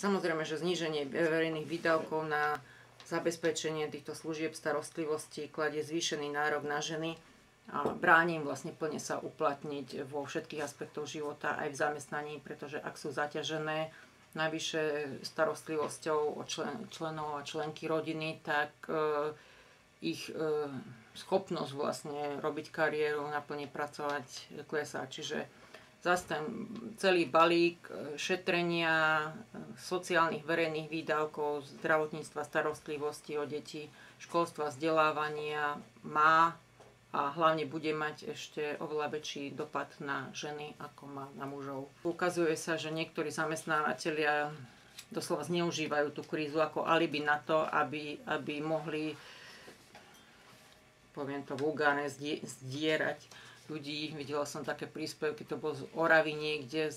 Samozrejme, že zníženie verejných výdavkov na zabezpečenie týchto služieb starostlivosti kladie zvýšený nárok na ženy a bráni im vlastne plne sa uplatniť vo všetkých aspektoch života aj v zamestnaní, pretože ak sú zaťažené navyše starostlivosťou o členov a členky rodiny, tak ich schopnosť vlastne robiť kariéru, naplne pracovať klesá. Čiže zase ten celý balík šetrenia, sociálnych verejných výdavkov, zdravotníctva, starostlivosti o deti, školstva, vzdelávania má a hlavne bude mať ešte oveľa väčší dopad na ženy, ako má na mužov. Ukazuje sa, že niektorí zamestnávateľia doslova zneužívajú tú krízu ako alibi na to, aby mohli, poviem to vulgárne, zdierať ľudí. Videla som také príspevky, to bolo z Oravy niekde,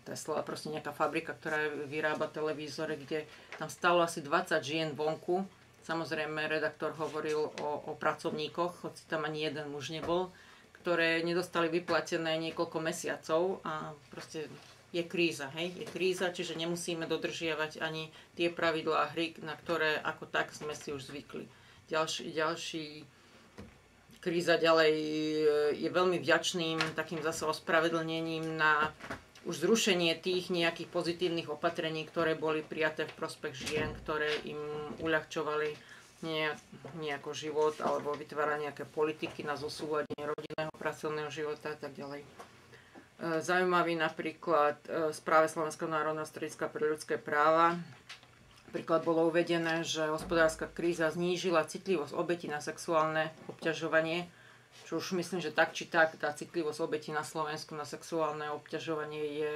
Tesla, proste nejaká fabrika, ktorá vyrába televízore, kde tam stalo asi 20 žien vonku. Samozrejme, redaktor hovoril o pracovníkoch, hoci tam ani jeden muž nebol, ktoré nedostali vyplatené niekoľko mesiacov a proste je kríza, hej? Je kríza, čiže nemusíme dodržiavať ani tie pravidlá hry, na ktoré ako tak sme si už zvykli. Ďalší kríza ďalej je veľmi vďačným takým zase ospravedlnením na už zrušenie tých nejakých pozitívnych opatrení, ktoré boli prijaté v prospech žien, ktoré im uľahčovali nejako život alebo vytvárať nejaké politiky na zosúladenie rodinného pracovného života a tak ďalej. Zaujímavý napríklad správe Slovenského národného strediska pre ľudské práva. Napríklad bolo uvedené, že hospodárska kríza znížila citlivosť obetí na sexuálne obťažovanie, čo už myslím, že tak či tak tá citlivosť obetí na Slovensku na sexuálne obťažovanie je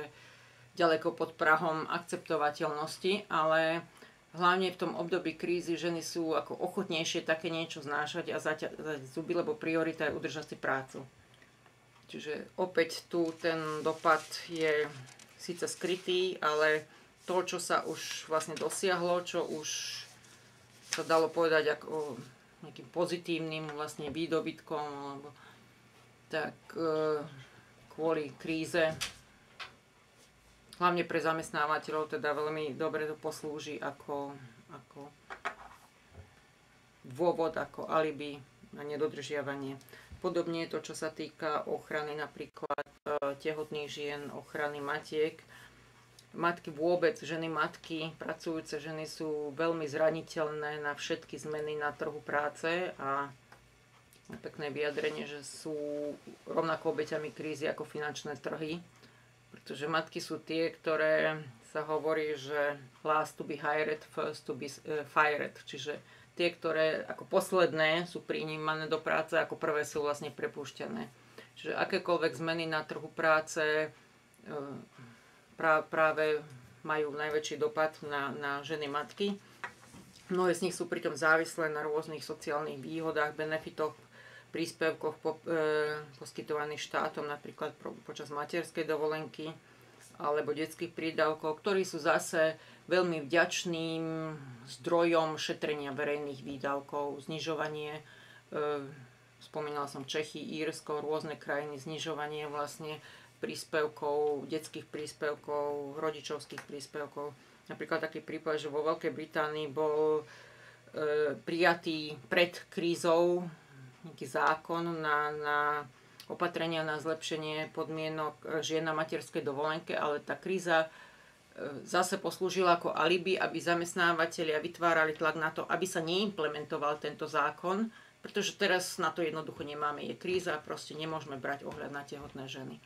ďaleko pod prahom akceptovateľnosti, ale hlavne v tom období krízy ženy sú ako ochotnejšie také niečo znášať a zaťazať zuby, lebo priorita je udržať si prácu. Čiže opäť tu ten dopad je síce skrytý, ale to, čo sa už vlastne dosiahlo, čo už sa dalo povedať ako nejakým pozitívnym vlastne výdobytkom, alebo tak kvôli kríze, hlavne pre zamestnávateľov, teda veľmi dobre to poslúži ako dôvod, ako alibi na nedodržiavanie. Podobne je to, čo sa týka ochrany napríklad tehotných žien, ochrany matiek. Matky vôbec, ženy matky, pracujúce ženy sú veľmi zraniteľné na všetky zmeny na trhu práce a pekné vyjadrenie, že sú rovnako obeťami krízy ako finančné trhy, pretože matky sú tie, ktoré sa hovorí, že last to be hired, first to be fired, čiže tie, ktoré ako posledné sú prijímané do práce, ako prvé sú vlastne prepúšťané. Čiže akékoľvek zmeny na trhu práce práve majú najväčší dopad na ženy matky. Mnohé z nich sú pritom závislé na rôznych sociálnych výhodách, benefitoch, príspevkoch poskytovaných štátom, napríklad počas materskej dovolenky alebo detských prídavkov, ktorí sú zase veľmi vďačným zdrojom šetrenia verejných výdavkov, znižovanie, spomínala som Čechy, Írsko, rôzne krajiny, znižovanie vlastne príspevkov, detských príspevkov, rodičovských príspevkov. Napríklad taký prípad, že vo Veľkej Británii bol prijatý pred krízou nejaký zákon na opatrenia na zlepšenie podmienok žien na materskej dovolenke, ale tá kríza zase poslúžila ako alibi, aby zamestnávateľia vytvárali tlak na to, aby sa neimplementoval tento zákon, pretože teraz na to jednoducho nemáme. Je kríza a proste nemôžeme brať ohľad na tehotné ženy.